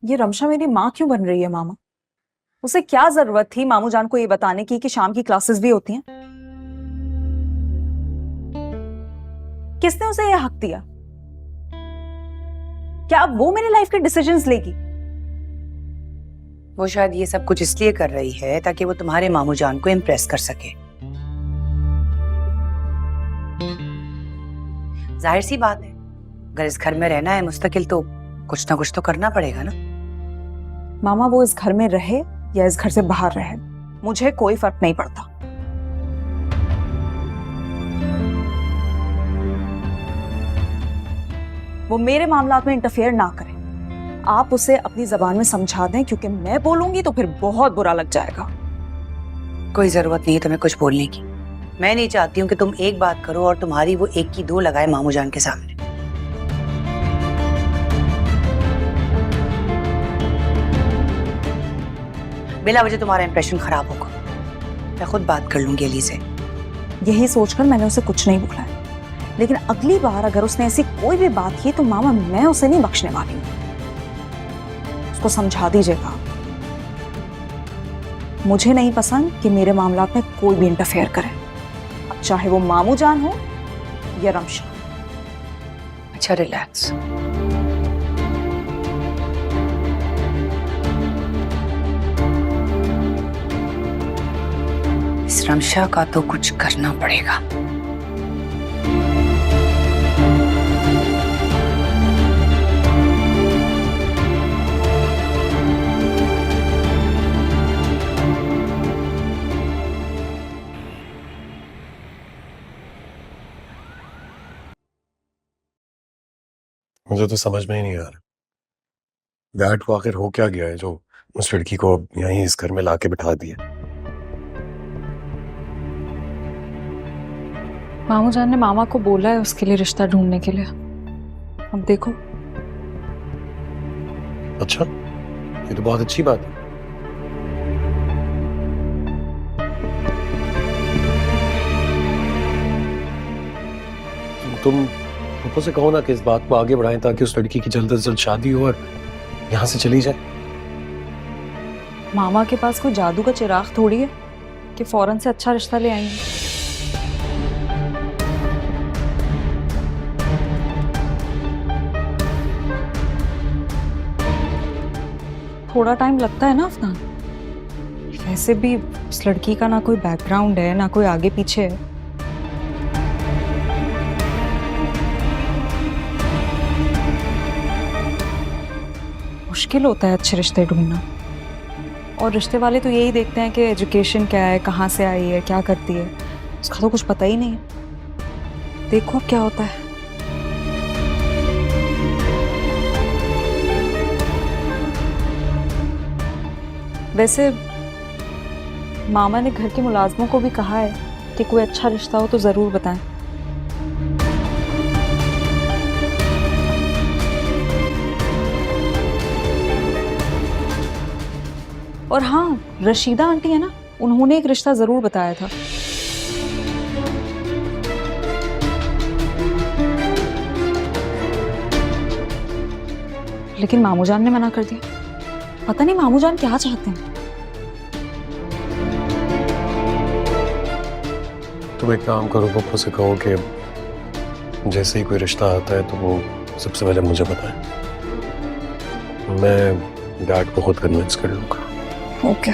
ये रमशा मेरी माँ क्यों बन रही है मामा? उसे क्या जरूरत थी मामू जान को ये बताने की कि शाम की क्लासेस भी होती हैं? किसने उसे ये हक दिया? क्या अब वो मेरी लाइफ के डिसीजंस लेगी? वो शायद ये सब कुछ इसलिए कर रही है ताकि वो तुम्हारे मामू जान को इम्प्रेस कर सके। जाहिर सी बात है, अगर इस घर में रहना है मुस्तकिल तो कुछ ना कुछ तो करना पड़ेगा ना। मामा वो इस घर में रहे या इस घर से बाहर रहे, मुझे कोई फर्क नहीं पड़ता। वो मेरे मामलात में इंटरफेयर ना करे। आप उसे अपनी जबान में समझा दें, क्योंकि मैं बोलूंगी तो फिर बहुत बुरा लग जाएगा। कोई जरूरत नहीं है तुम्हें कुछ बोलने की। मैं नहीं चाहती हूँ कि तुम एक बात करो और तुम्हारी वो एक की दो लगाए मामू जान के सामने। बिला वजह तुम्हारा इंप्रेशन खराब होगा। मैं खुद बात कर लूंगी अली से। यही सोचकर मैंने उसे कुछ नहीं बोला है, लेकिन अगली बार अगर उसने ऐसी कोई भी बात की तो मामा मैं उसे नहीं बख्शने वाली हूँ। उसको समझा दीजिएगा। मुझे नहीं पसंद कि मेरे मामलात में कोई भी इंटरफेयर करे, अब चाहे वो मामू जान हो या रमशा। अच्छा रिलैक्स। इस रमशा का तो कुछ करना पड़ेगा। मुझे तो समझ में ही नहीं आ रहा डैड को आखिर हो क्या गया है जो उस लड़की को यहीं इस घर में लाके बिठा दिया। मामू जान ने मामा को बोला है उसके लिए रिश्ता ढूंढने के लिए। अब देखो। अच्छा, ये तो बहुत अच्छी बात है। तुम पप्पू से कहो ना कि इस बात को आगे बढ़ाएं ताकि उस लड़की की जल्द से जल्द शादी हो और यहाँ से चली जाए। मामा के पास कोई जादू का चिराग थोड़ी है कि फौरन से अच्छा रिश्ता ले आएंगे। थोड़ा टाइम लगता है ना अफनान। वैसे भी उस लड़की का ना कोई बैकग्राउंड है ना कोई आगे पीछे है। मुश्किल होता है अच्छे रिश्ते ढूंढना, और रिश्ते वाले तो यही देखते हैं कि एजुकेशन क्या है, कहाँ से आई है, क्या करती है। उसका तो कुछ पता ही नहीं है। देखो अब क्या होता है। वैसे मामा ने घर के मुलाजमों को भी कहा है कि कोई अच्छा रिश्ता हो तो जरूर बताएं। और हाँ, रशीदा आंटी है ना, उन्होंने एक रिश्ता जरूर बताया था। लेकिन मामू जान ने मना कर दिया। पता नहीं मामू जान क्या चाहते हैं। तुम एक काम करो, पप्पू से कहो कि जैसे ही कोई रिश्ता आता है तो वो सबसे पहले मुझे बताए। मैं डैड को खुद कन्विंस कर लूंगा। ओके।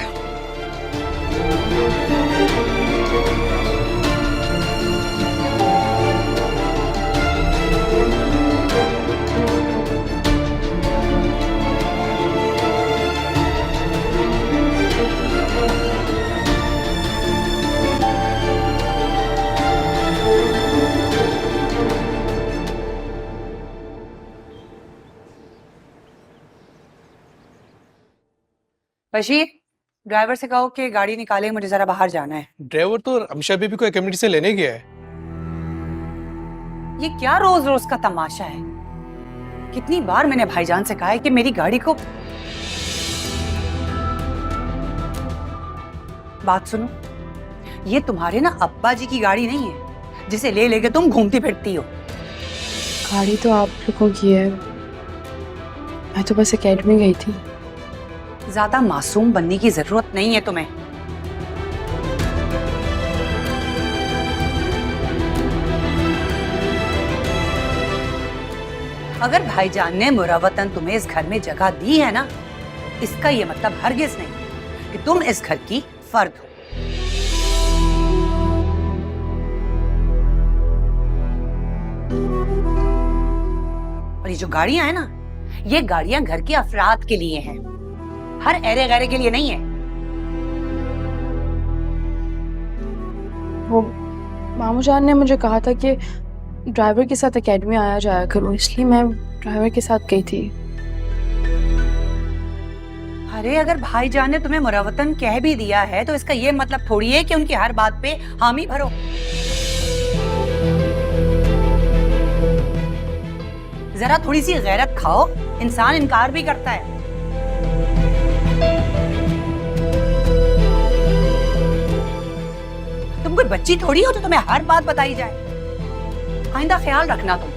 बशीर, ड्राइवर से कहो कि गाड़ी निकाले, मुझे जरा बाहर जाना है। ड्राइवर तो रमशा बीबी को कम्युनिटी से लेने गया है। ये क्या रोज रोज का तमाशा है? कितनी बार मैंने भाईजान से कहा है कि मेरी गाड़ी को। बात सुनो, ये तुम्हारे ना अब्बा जी की गाड़ी नहीं है जिसे ले लेके तुम घूमती फिरती हो। गाड़ी तो आप लोगों की है, मैं तो बस एकेडमी गई थी। ज्यादा मासूम बनने की जरूरत नहीं है तुम्हें। अगर भाईजान ने मुरावतन तुम्हें इस घर में जगह दी है ना, इसका ये मतलब हरगिज नहीं कि तुम इस घर की फर्द हो। और ये जो गाड़ियां हैं ना, ये गाड़ियां घर के अफराद के लिए हैं, हर ऐरे गैरे के लिए नहीं है। वो मामू जान ने मुझे कहा था कि ड्राइवर के साथ एकेडमी आया जाया करूं, इसलिए मैं ड्राइवर के साथ गई थी। अरे अगर भाईजान ने तुम्हें मुरावतन कह भी दिया है तो इसका ये मतलब थोड़ी है कि उनकी हर बात पे हामी भरो। जरा थोड़ी सी गैरत खाओ, इंसान इनकार भी करता है। तुम कोई बच्ची थोड़ी हो तो तुम्हें हर बात बताई जाए। आइंदा ख्याल रखना तुम।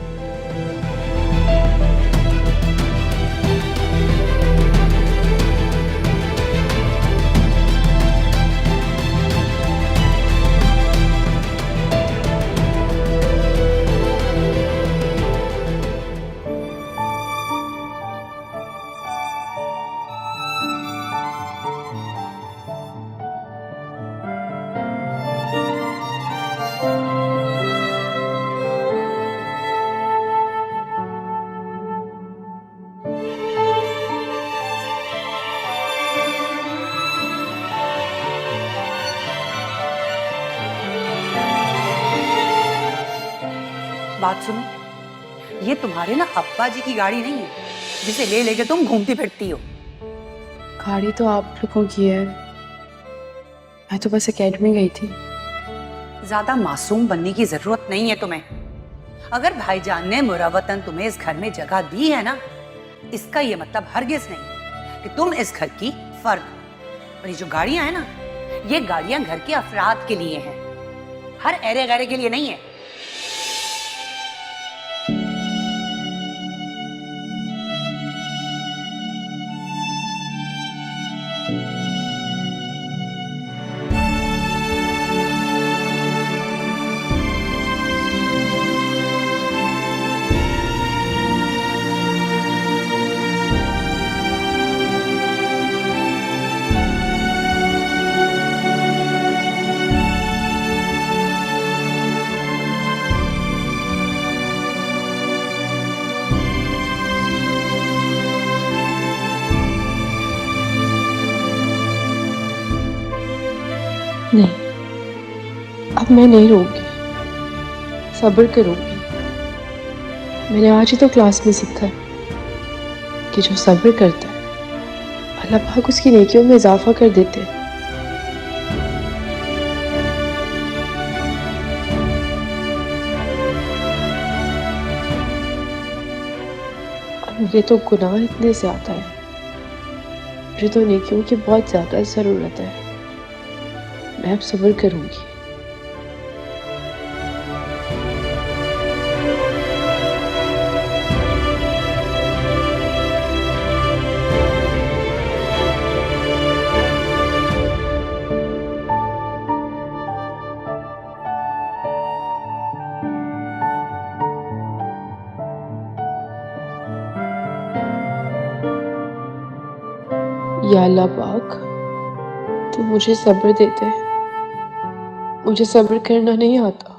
बात सुनो, ये तुम्हारे ना अब्बा जी की गाड़ी नहीं है जिसे ले लेके तुम घूमती फिरती हो। गाड़ी तो आप लोगों की है, मैं तो बस एकेडमी गई थी। ज्यादा मासूम बनने की जरूरत नहीं है तुम्हें। अगर भाईजान ने मुरावतन तुम्हें इस घर में जगह दी है ना, इसका ये मतलब हरगिज नहीं कि तुम इस घर की फर्द हो। और ये जो गाड़ियां हैं ना, ये गाड़ियां घर के अफराद के लिए हैं, हर ऐरे गैरे के लिए नहीं है। नहीं, अब मैं नहीं रोऊंगी, सब्र करूंगी। मैंने आज ही तो क्लास में सीखा है कि जो सब्र करता है अल्लाह पाक उसकी नेकियों में इजाफा कर देते हैं। और मुझे तो गुनाह इतने ज्यादा है, मुझे तो नेकियों की बहुत ज्यादा जरूरत है। मैं अब सब्र करूंगी। या अल्लाह पाक, तू मुझे सब्र दे दे, मुझे सब्र करना नहीं आता।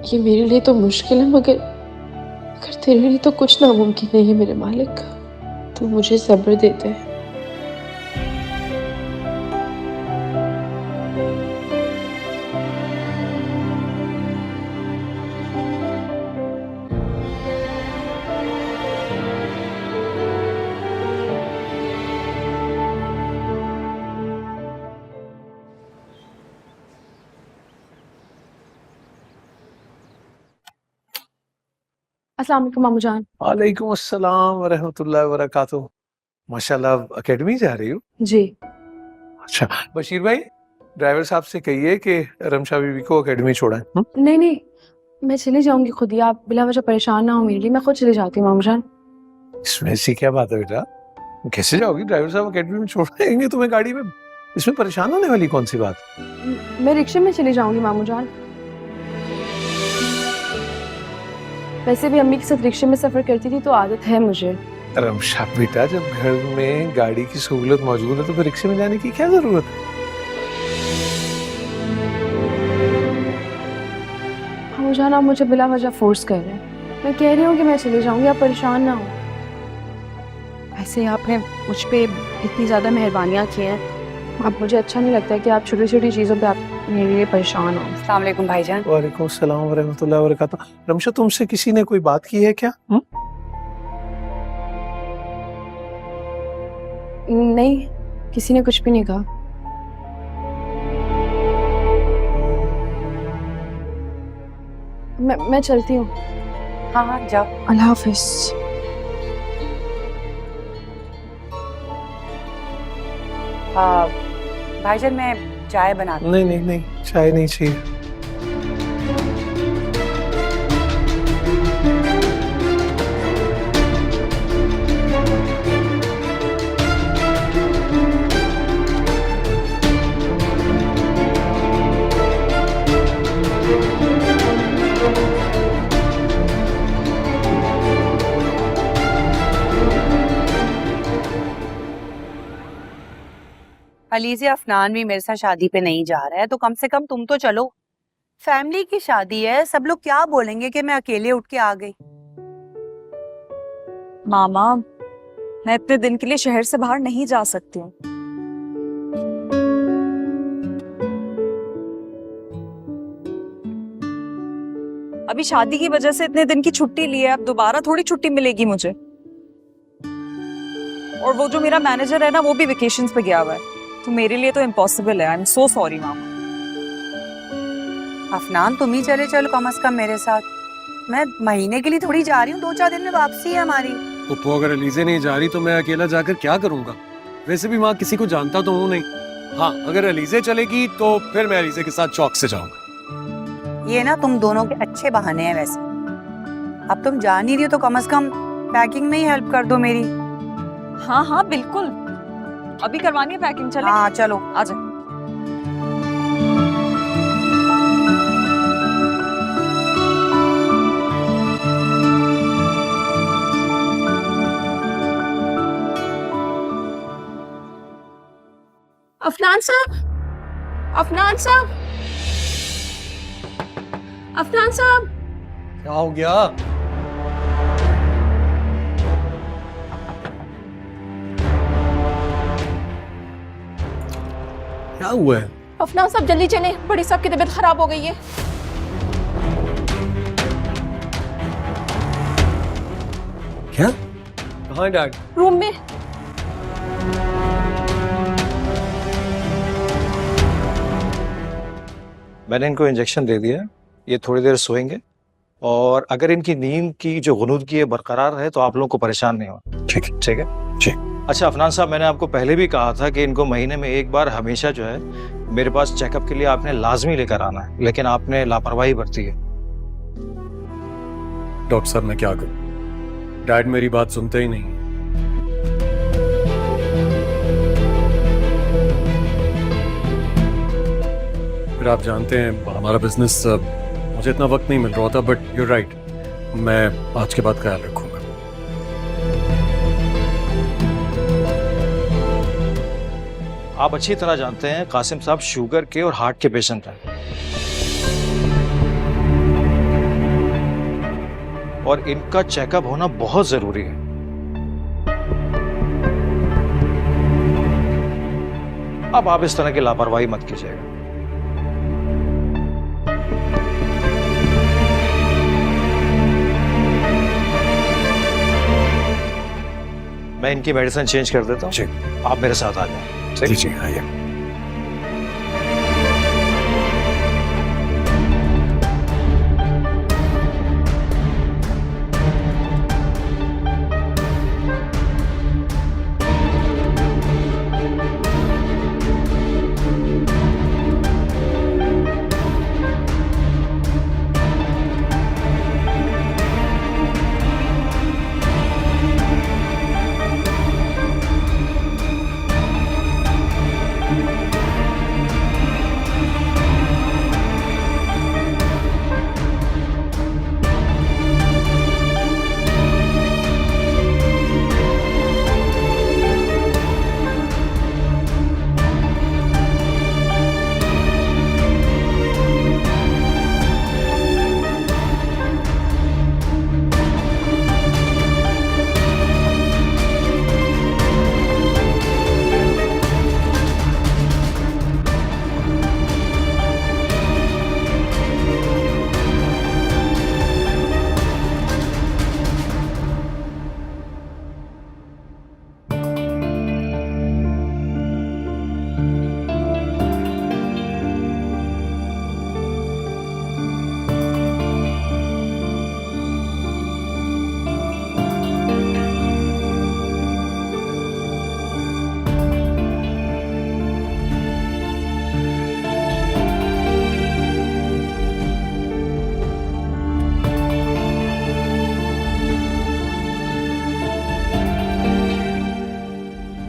ये मेरे लिए तो मुश्किल है, मगर तेरे लिए तो कुछ नामुमकिन नहीं है मेरे मालिक। तू मुझे सब्र दे दे। अस्सलाम वालेकुम मामू जान। वालेकुम अस्सलाम व रहमतुल्लाहि व बरकातुहू। माशाल्लाह एकेडमी जा रही हो? जी। अच्छा बशीर भाई, ड्राइवर साहब से कहिए कि रमशा बीबी को एकेडमी छोड़ें। नहीं नहीं, मैं चली जाऊंगी खुद ही, आप बिला वजह परेशान ना हो मेरे लिए, मैं खुद चली जाती हूँ मामू जान। इसमें ऐसी क्या बात है बेटा, कैसे जाओगी? ड्राइवर साहब एकेडमी में छोड़ देंगे तुम्हें गाड़ी में, इसमें परेशान होने वाली कौन सी बात? मैं रिक्शे में चली जाऊंगी मामू जान। वैसे भी अम्मी के साथ रिक्शे में सफर करती थी तो आदत है मुझे। रमशा बेटा, जब घर में गाड़ी की सहूलत मौजूद है तो फिर रिक्शे में जाने की क्या जरूरत है? मामू जान आप मुझे बिला वजह फोर्स कर रहे हैं, मैं कह रही हूँ कि मैं चली जाऊंगी, आप परेशान ना हो। ऐसे आपने मुझ पे इतनी ज़्यादा मेहरबानियाँ की हैं, अब मुझे अच्छा नहीं लगता कि आप छोटी छोटी चीज़ों पे आप मेरे लिए परेशान हो। अस्सलाम वालेकुम भाईजान। वालेकुम अस्सलाम व रहमतुल्लाहि व बरकातुहू। रमशा, तुमसे किसी ने कोई बात की है क्या? नहीं, किसी ने कुछ भी नहीं कहा। मैं चलती हूँ। हाँ हाँ जाओ। अल्लाह हाफिज। भाईजान मैं चाय बनाती नहीं नहीं नहीं, चाय नहीं चाहिए। अलीज़ा अफनान भी मेरे साथ शादी पे नहीं जा रहा है तो कम से कम तुम तो चलो। फैमिली की शादी है, सब लोग क्या बोलेंगे कि मैं अकेले उठ के आ गई। मामा, मैं इतने दिन के लिए शहर से बाहर नहीं जा सकती हूँ। अभी शादी की वजह से इतने दिन की छुट्टी ली है, अब दोबारा थोड़ी छुट्टी मिलेगी मुझे। और वो जो मेरा मैनेजर है ना, वो भी वेकेशंस पे गया हुआ है, तो मेरे लिए तो इम्पॉसिबल है। आई एम सो सॉरी मामा। अफनान तुम ही चले चलो कम से कम मेरे साथ। मैं महीने के लिए थोड़ी जा रही हूँ, 2-4 दिन में वापसी है हमारी। तो अगर अलीजे नहीं जा रही तो मैं अकेला जाकर क्या करूंगा? वैसे भी माँ किसी को जानता तो हूँ नहीं। हाँ, अगर अलीजे चलेगी तो फिर मैं अलीजे के साथ चौक से जाऊंगा। ये ना तुम दोनों के अच्छे बहाने हैं वैसे। अब तुम जा नहीं रही हो तो कम से कम पैकिंग में ही हेल्प कर दो मेरी। हाँ हाँ बिल्कुल, अभी करवानी है पैकिंग। चले हाँ चलो आ जाओ। अफनान साहब, अफनान साहब, अफनान साहब। क्या हो गया? क्या हुआ है? अफनान साहब जल्दी चलें, बड़ी साहब की तबीयत खराब हो गई है। क्या? कहाँ है डैड? रूम में। मैंने इनको इंजेक्शन दे दिया है, ये थोड़ी देर सोएंगे और अगर इनकी नींद की जो गुनूदगी है बरकरार है तो आप लोगों को परेशान नहीं होना। ठीक है। ठीक है जी। अच्छा अफनान साहब, मैंने आपको पहले भी कहा था कि इनको महीने में एक बार हमेशा जो है मेरे पास चेकअप के लिए आपने लाजमी लेकर आना है, लेकिन आपने लापरवाही बरती है। डॉक्टर साहब मैं क्या करूं? डैड मेरी बात सुनते ही नहीं। फिर आप जानते हैं हमारा बिजनेस, मुझे इतना वक्त नहीं मिल रहा था, बट यू राइट, मैं आज के बाद ख्याल रखूंगा। आप अच्छी तरह जानते हैं कासिम साहब शुगर के और हार्ट के पेशेंट हैं और इनका चेकअप होना बहुत जरूरी है। अब आप इस तरह की लापरवाही मत कीजिएगा। मैं इनकी मेडिसिन चेंज कर देता हूँ, जी। आप मेरे साथ आ जाएं। जी जी आइए।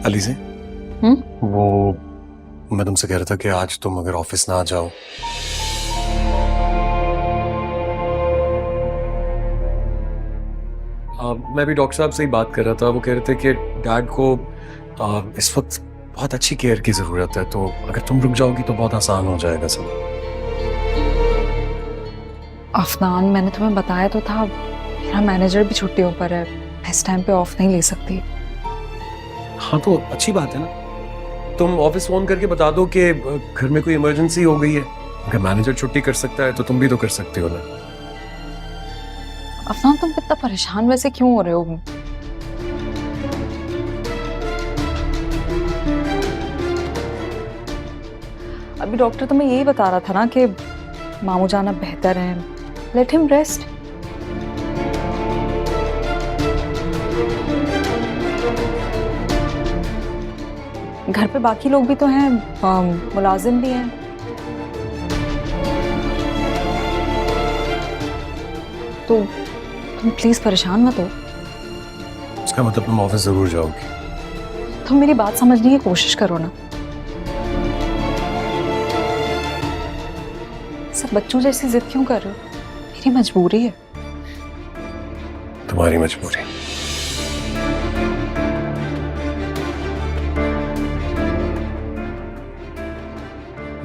अली से वो मैं तुमसे कह रहा था कि आज तुम अगर ऑफिस ना आ जाओ। मैं भी डॉक्टर साहब से ही बात कर रहा था, वो कह रहे थे कि डैड को इस वक्त बहुत अच्छी केयर की जरूरत है, तो अगर तुम रुक जाओगी तो बहुत आसान हो जाएगा सब। अफनान, मैंने तुम्हें बताया तो था, मेरा मैनेजर भी छुट्टियों पर है, इस टाइम पे ऑफ नहीं ले सकती। हाँ तो अच्छी बात है ना, तुम ऑफिस फोन करके बता दो कि घर में कोई इमरजेंसी हो गई है। अगर मैनेजर छुट्टी कर सकता है तो तुम भी तो कर सकते हो ना। अफनान, तुम इतना परेशान वैसे क्यों हो रहे हो? अभी डॉक्टर तुम्हें यही बता रहा था ना कि मामू जाना बेहतर है, लेट हिम रेस्ट। घर पे बाकी लोग भी तो हैं, मुलाजिम भी हैं। तो तुम प्लीज परेशान मत हो। उसका मतलब तुम ऑफिस जरूर जाओगी। तुम मेरी बात समझने की कोशिश करो ना। सब बच्चों जैसी जिद क्यों कर रहे हो? मेरी मजबूरी है। तुम्हारी मजबूरी।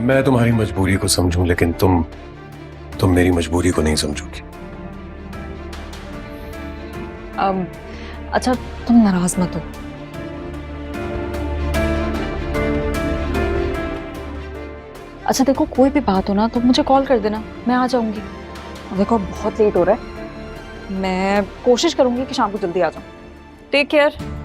मैं तुम्हारी मजबूरी को समझूं, लेकिन तुम मेरी मजबूरी को नहीं समझोगी। अच्छा, तुम नाराज मत हो। अच्छा देखो, कोई भी बात हो ना तो मुझे कॉल कर देना, मैं आ जाऊंगी। देखो बहुत लेट हो रहा है, मैं कोशिश करूंगी कि शाम को जल्दी आ जाऊं। Take care.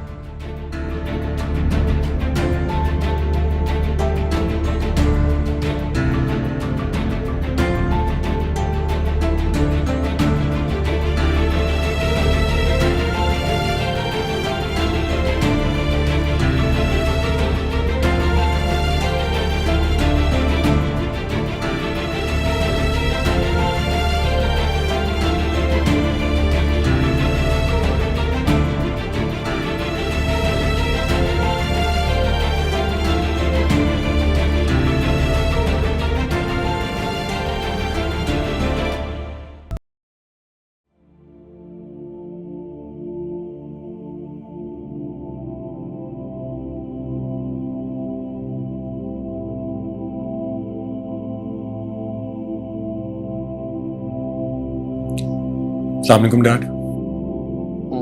अस्सलाम वालेकुम डैड।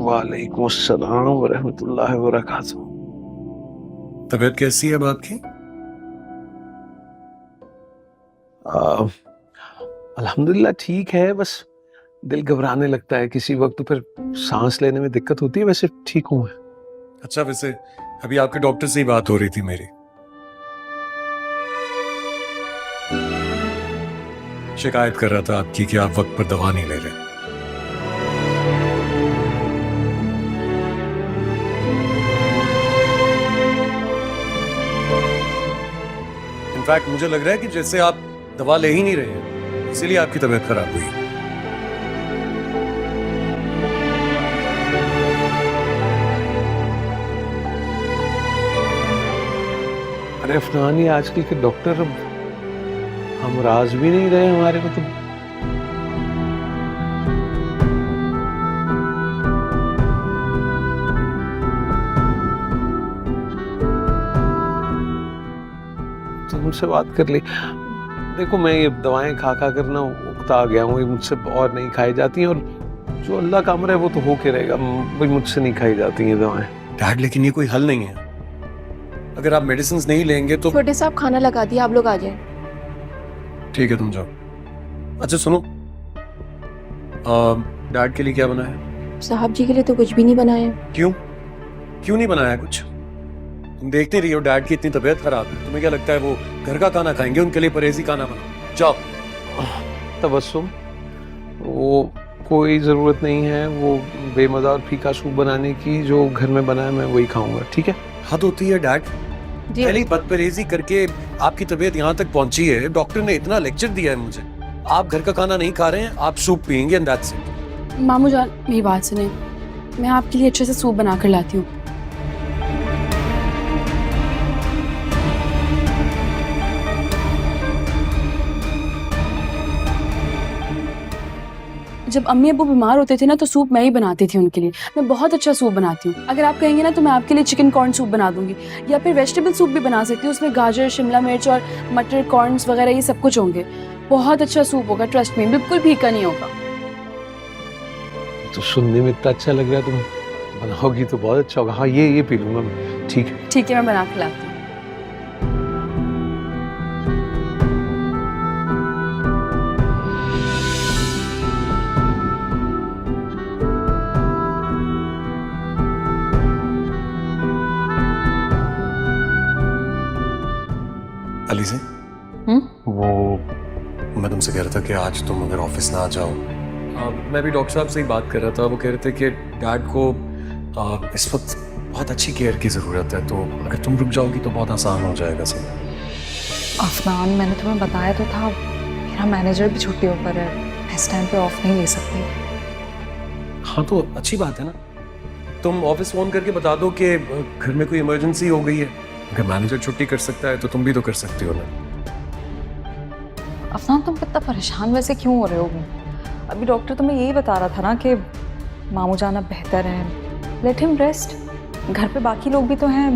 वालेकुम अस्सलाम व रहमतुल्लाहि व बरकातहू। तबीयत कैसी है अब आपकी? अल्हम्दुलिल्लाह ठीक है, बस दिल घबराने लगता है किसी वक्त, तो फिर सांस लेने में दिक्कत होती है। वैसे ठीक हूँ मैं। अच्छा, वैसे अभी आपके डॉक्टर से ही बात हो रही थी मेरी। शिकायत कर रहा था आपकी कि आप वक्त पर दवा नहीं ले रहे। इनफैक्ट मुझे लग रहा है कि जैसे आप दवा ले ही नहीं रहे हैं, इसीलिए आपकी तबीयत खराब हुई। अरे अफनान, ये आजकल के डॉक्टर अब हम राज भी नहीं रहे हमारे को तो। तुमसे बात कर ली। देखो, मैं ये दवाएं खा खा कर ना उकता गया हूँ, ये मुझसे और नहीं खाई जाती हैं, और जो अल्लाह का अमर है वो तो होके रहेगा, भाई मुझसे नहीं खाई जाती हैं दवाएं। डैड, लेकिन ये कोई हल नहीं है। अगर आप मेडिसिन नहीं लेंगे तो। छोटे साहब, खाना लगा दिया, आप लोग आ जाएं। ठीक है, तुम जाओ। अच्छा सुनो, डैड के लिए क्या बनाया है? साहब जी के लिए तो कुछ भी नहीं बनाया। क्यों क्यों नहीं बनाया कुछ? तुम देखते रही हो, डैड की इतनी तबीयत खराब है, तुम्हें क्या लगता है वो घर का खाना खाएंगे? उनके लिए परहेजी खाना बनाओ, जाओ। तबस्सुम, वो कोई जरूरत नहीं है वो बेमज़ा और फीका सूप बनाने की, जो घर में बना है मैं वही खाऊंगा, ठीक है? हद होती है डैड, पहले बदपरहेजी करके आपकी तबीयत यहाँ तक पहुंची है। डॉक्टर ने इतना लेक्चर दिया है मुझे, आप घर का खाना नहीं खा रहे हैं, आप सूप पियेंगे एंड दैट्स इट। मामू जान, मेरी बात सुने, मैं आपके लिए अच्छे से सूप बना कर लाती हूँ। जब अम्मी अब्बू बीमार होते थे ना तो सूप मैं ही बनाती थी उनके लिए। मैं बहुत अच्छा सूप बनाती हूँ। अगर आप कहेंगे ना तो मैं आपके लिए चिकन कॉर्न सूप बना दूंगी, या फिर वेजिटेबल सूप भी बना सकती हूँ। उसमें गाजर, शिमला मिर्च और मटर, कॉर्न्स वगैरह ये सब कुछ होंगे। बहुत अच्छा सूप होगा, ट्रस्ट मी, बिल्कुल फीका नहीं होगा। तो सुनने में इतना अच्छा लग रहा है, तुम बनाओगी तो बहुत अच्छा होगा। हाँ ये पी लूंगा मैं, ठीक है। ठीक है, मैं बना के लाती हूँ। अली से वो मैं तुमसे कह रहा था कि आज तुम अगर ऑफिस ना आ जाओ, मैं भी डॉक्टर साहब से ही बात कर रहा था। वो कह रहे थे कि डैड को इस वक्त बहुत अच्छी केयर की ज़रूरत है, तो अगर तुम रुक जाओगी तो बहुत आसान हो जाएगा सब। अफनान, मैंने तुम्हें बताया तो था, मेरा मैनेजर भी छुट्टियों पर है, इस टाइम पे ऑफ नहीं ले सकती। हाँ तो अच्छी बात है ना, तुम ऑफिस फ़ोन करके बता दो कि घर में कोई इमरजेंसी हो गई है। अगर मैनेजर छुट्टी कर सकता है तो तुम भी तो कर सकती हो ना। अफनान, तुम कितना परेशान वैसे क्यों हो रहे हो? अभी डॉक्टर तुम्हें यही बता रहा था ना कि मामू जाना बेहतर है, लेट हिम रेस्ट। घर पे बाकी लोग भी तो हैं,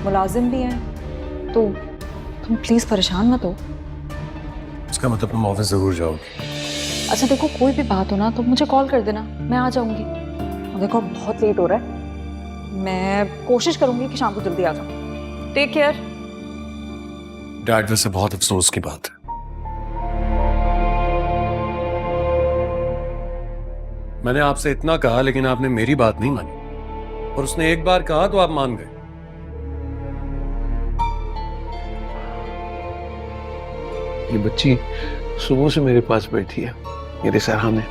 मुलाजिम भी हैं, तो तुम प्लीज़ परेशान मत हो। इसका मतलब तुम ऑफिस ज़रूर जाओगी? अच्छा देखो, कोई भी बात हो ना तो मुझे कॉल कर देना, मैं आ जाऊंगी। और देखो बहुत लेट हो रहा है, मैं कोशिश करूंगी कि शाम को जल्दी आ जाऊँ। Take care. डैड, वैसे बहुत अफसोस की बात है, मैंने आपसे इतना कहा लेकिन आपने मेरी बात नहीं मानी, और उसने एक बार कहा तो आप मान गए। ये बच्ची सुबह से मेरे पास बैठी है, मेरे सराहने।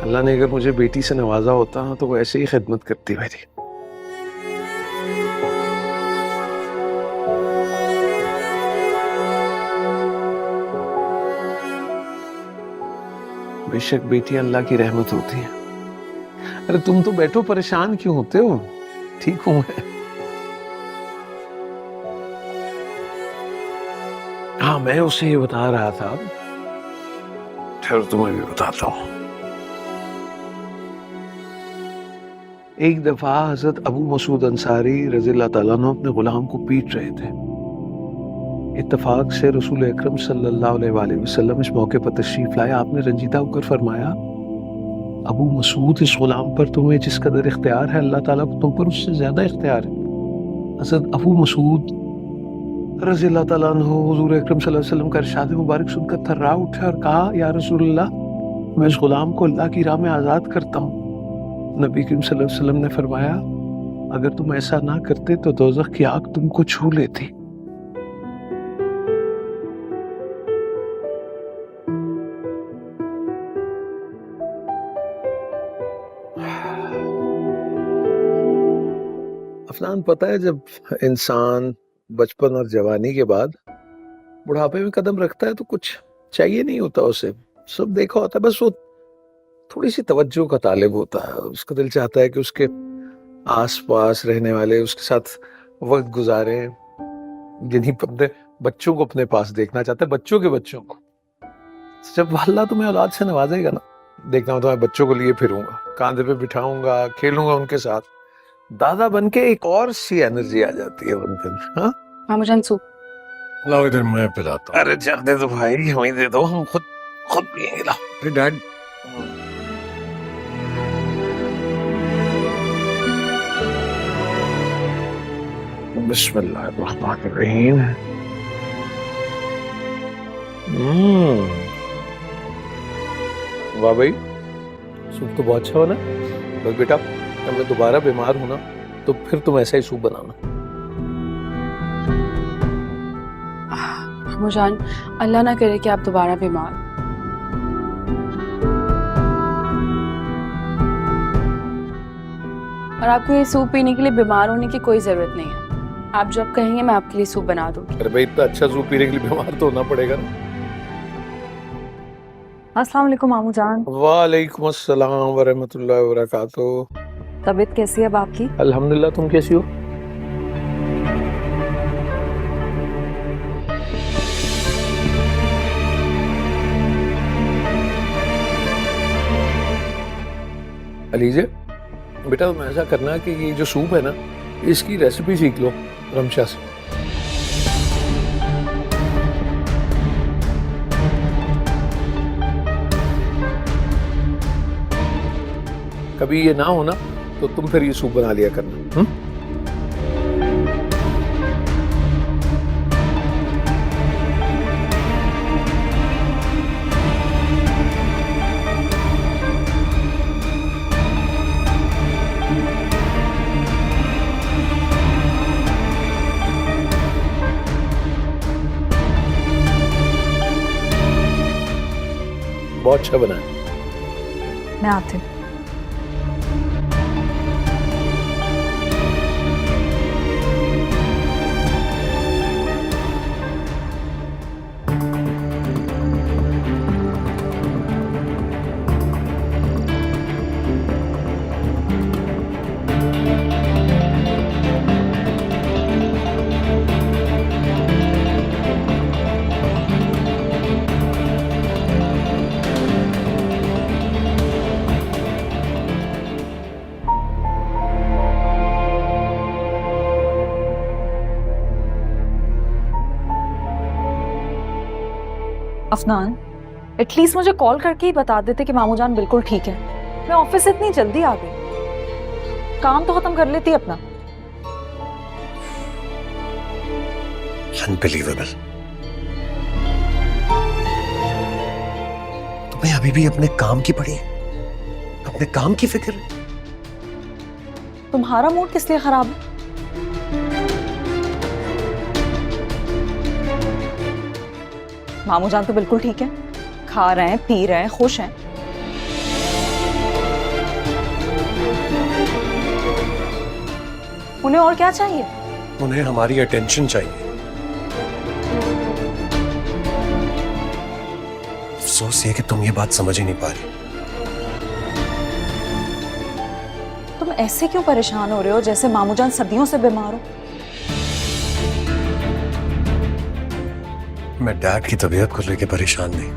अल्लाह ने अगर मुझे बेटी से नवाजा होता तो वो ऐसे ही खिदमत करती मेरी। बेशक बेटी अल्लाह की रहमत होती है। अरे तुम तो बैठो, परेशान क्यों होते हो? ठीक हूं मैं। हाँ, मैं उसे ये बता रहा था, ठहरो तुम्हें भी बताता हूं। एक दफा हजरत अबू मसूद अंसारी रज़ियल्लाहु ताला अन्हु अपने गुलाम को पीट रहे थे। इत्तफाक से रसूल अकरम सल्लल्लाहु अलैहि वसल्लम इस मौके पर तशरीफ लाए। आपने रंजीदा होकर फरमाया, अबू मसूद, इस गुलाम पर तुम्हें जिस कदर इख्तियार है, अल्लाह ताला को तुम पर उससे ज्यादा इख्तियार है। हजरत अबू मसूद रज़ियल्लाहु ताला अन्हु हुजूर अकरम सल्लल्लाहु अलैहि वसल्लम का इरशाद मुबारक सुनकर थर्रा उठे और कहा, या रसूलल्लाह, मैं इस गुलाम को अल्लाह की राह में आजाद करता हूँ। नबी करीम सल्लल्लाहु अलैहि वसल्लम ने फरमाया, अगर तुम ऐसा ना करते तो दोज़ख की आग तुमको छू लेती। अफनान, पता है जब इंसान बचपन और जवानी के बाद बुढ़ापे में कदम रखता है तो कुछ चाहिए नहीं होता उसे, सब देखा होता है, बस वो थोड़ी सी तवज्जो का तालिब होता है। उसका दिल चाहता है कि उसके आसपास रहने वाले उसके साथ वक्त गुजारें, जिन्हीं अपने बच्चों को अपने पास देखना चाहता है, बच्चों के बच्चों को। जब अल्लाह तुम्हें औलाद से नवाजेगा ना, देखना मैं तुम्हारे बच्चों को लिए फिरूंगा, कांधे पे बिठाऊंगा, खेलूंगा उनके साथ, दादा बन के एक और सी एनर्जी आ जाती है बंदे में। हाँ मामू जान सूप। लाओ इधर, मैं पिलाता हूँ। अरे जाने दो भाई, हमें दे दो, हम खुद पिएंगे। लाओ। अरे डैड, बिस्मिल्लाहिर्रहमानिर्रहीम। वाह भाई, सूप तो बहुत अच्छा बना। बस बेटा, जब मैं दोबारा बीमार हूं ना तो फिर तुम ऐसा ही सूप बनाना। मामू जान, अल्लाह ना करे कि आप दोबारा बीमार। और आपको ये सूप पीने के लिए बीमार होने की कोई जरूरत नहीं है। आप जब कहेंगे मैं आपके लिए सूप बना दूंगी। अरे भाई, इतना अच्छा सूप पीने के लिए बीमार तो होना पड़ेगा ना। अस्सलाम वालेकुम मामू जान। वालेकुम अस्सलाम व रहमतुल्लाहि व बरकातुहू। तबीयत कैसी है अब आपकी? अल्हम्दुलिल्लाह, तुम कैसी हो? अलीजे, बेटा तुम ऐसा करना कि ये जो सूप है ना, इसकी रेसिपी सीख लो रमशा से। कभी ये ना हो ना तो तुम फिर ये सूप बना लिया करना। बहुत अच्छा बना है। मैं आती हूँ। अफनान, एटलीस्ट मुझे कॉल करके ही बता देते कि मामू जान बिल्कुल ठीक है। मैं ऑफिस से इतनी जल्दी आ गई, काम तो खत्म कर लेती अपना। अनबिलीवेबल। तुम्हें अभी भी अपने काम की पड़ी है, अपने काम की फिक्र है। तुम्हारा मूड किस लिए खराब है? मामू जान तो बिल्कुल ठीक है, खा रहे हैं, पी रहे हैं, खुश हैं। उन्हें और क्या चाहिए? उन्हें हमारी अटेंशन चाहिए। अफसोस ये कि तुम ये बात समझ ही नहीं पा रही। तुम ऐसे क्यों परेशान हो रहे हो जैसे मामू जान सदियों से बीमार हो? मैं डैड की तबीयत को लेकर परेशान नहीं,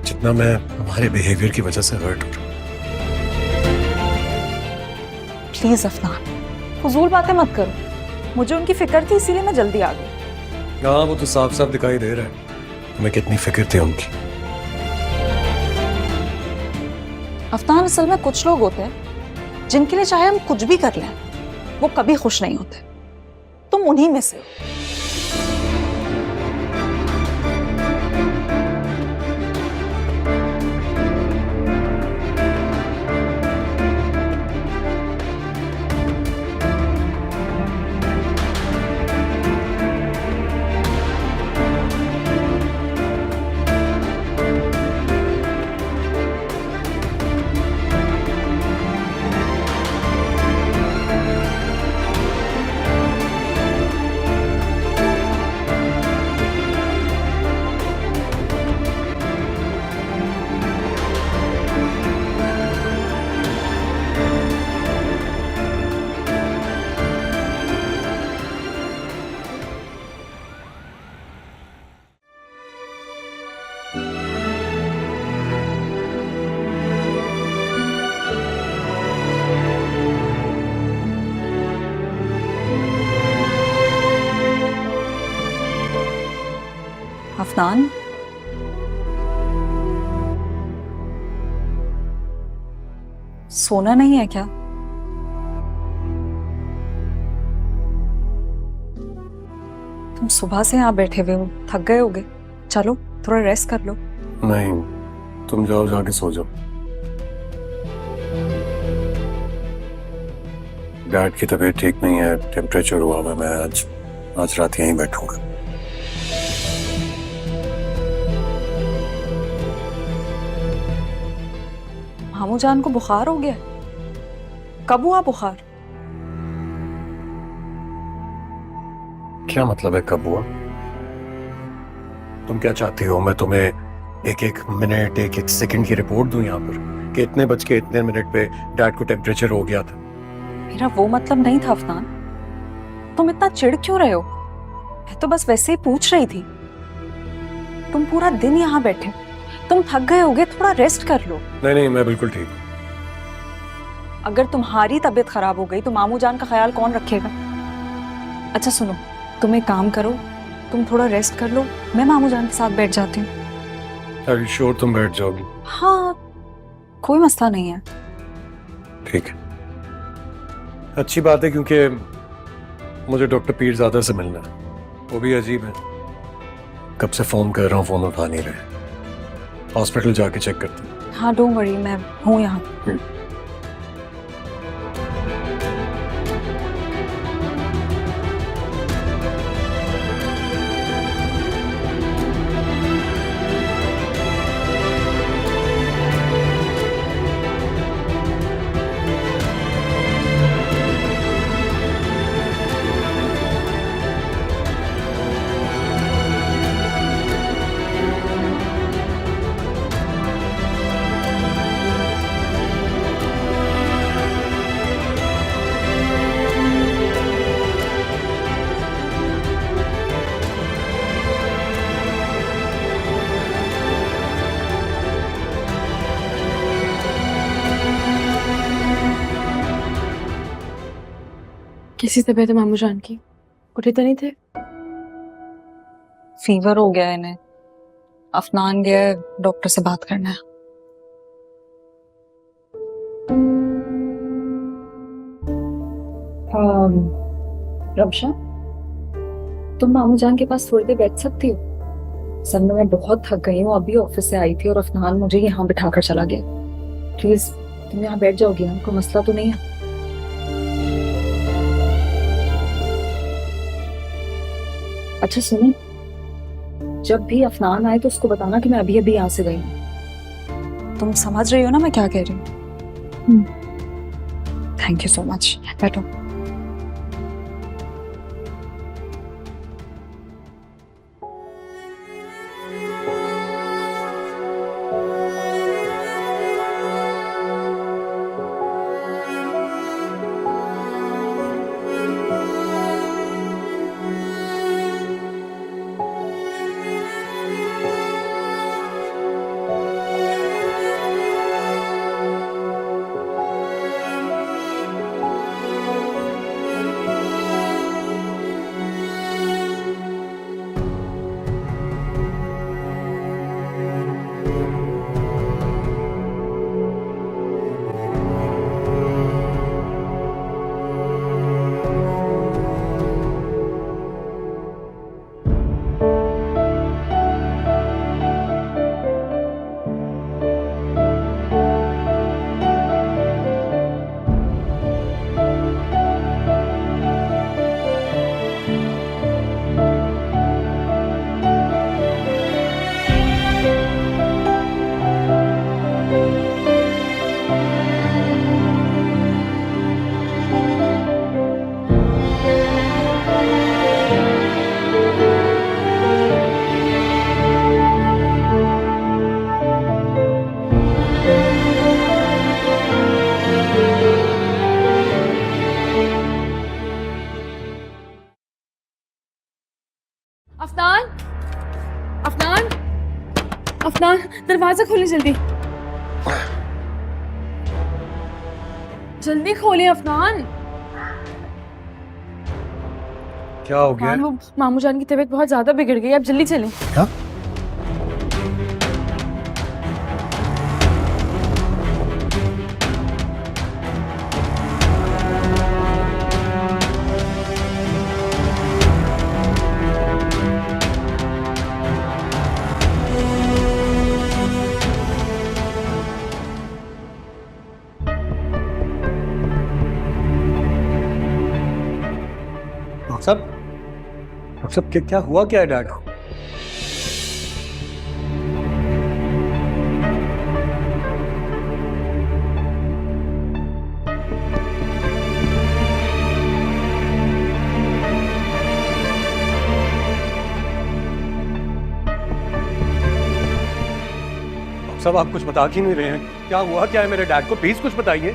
जितना मैं हमारे बिहेवियर की वजह से हर्ट हो रहा हूं। प्लीज अफनान, फजूल बातें मत करो। मुझे उनकी फिक्र थी, इसीलिए मैं जल्दी आ गई। हाँ, वो तो साफ साफ दिखाई दे रहा है तुम्हें कितनी फिक्र थी उनकी। अफनान, असल में कुछ लोग होते हैं जिनके लिए चाहे हम कुछ भी कर लें, वो कभी खुश नहीं होते। तुम उन्हीं में से हो। अफनान, सोना नहीं है क्या? तुम सुबह से यहाँ बैठे हुए हो, थक गए होगे। चलो थोड़ा रेस्ट कर लो। नहीं, तुम जाओ, जाके सो जाओ। डैड की तबीयत ठीक नहीं है, टेम्परेचर हुआ हुआ है। मैं आज रात यहीं बैठूंगा। मामू जान को बुखार हो गया? कब हुआ बुखार? क्या मतलब है कब हुआ? तुम क्या चाहती हो? मैं तुम्हें एक एक मिनट, एक एक सेकंड की रिपोर्ट दूं यहाँ पर कि इतने बज के इतने मिनट पे डैड को टेम्परेचर हो गया था? मेरा वो मतलब नहीं था अफनान। तुम इतना चिढ़ क्यों रहे हो? मैं तो बस वैसे ही पूछ रही थी। तुम पूरा दिन यहाँ बैठे, तुम थक गए होगे, थोड़ा रेस्ट कर लो। नहीं नहीं, मैं बिल्कुल ठीक हूँ। अगर तुम्हारी तबीयत खराब हो गई तो मामू जान का ख्याल कौन रखेगा? अच्छा सुनो, तुम एक काम करो, तुम थोड़ा रेस्ट कर लो, मैं मामू जान के साथ बैठ जाती हूँ। Are you sure तुम बैठ जाओगी? हाँ, कोई मसला नहीं है। ठीक है, अच्छी बात है, क्योंकि मुझे डॉक्टर पीरजादा से मिलना है। वो भी अजीब है, कब से फोन कर रहा हूँ, फोन उठा नहीं रहे। हॉस्पिटल जाके चेक करते हैं। हाँ डोंट वरी, मैं हूँ यहाँ। कैसी तबीयत है मामू जान की? उठे तो नहीं थे? फीवर हो गया है इन्हें, अफनान गया है डॉक्टर से बात करना है। रब्शा, तुम मामू जान के पास थोड़ी देर बैठ सकती हो? सब में मैं बहुत थक गई हूँ, अभी ऑफिस से आई थी और अफनान मुझे यहाँ बिठाकर चला गया। प्लीज तुम यहाँ बैठ जाओगी ना, कोई मसला तो नहीं है? अच्छा सुनो, जब भी अफनान आए तो उसको बताना कि मैं अभी अभी यहाँ से गई हूँ। तुम समझ रही हो ना मैं क्या कह रही हूँ? थैंक यू सो मच, बैठो। अफनान, अफनान, अफनान, दरवाजा खोले जल्दी। जल्दी खोले अफनान। क्या हो गया? अफनान, वो मामू जान की तबीयत बहुत ज्यादा बिगड़ गई, अब जल्दी चलें। क्या? डॉक्टर साहब, क्या हुआ, क्या है डैड को? डॉक्टर साहब, आप कुछ बता क्यों नहीं रहे हैं? क्या हुआ क्या है मेरे डैड को? प्लीज कुछ बताइए।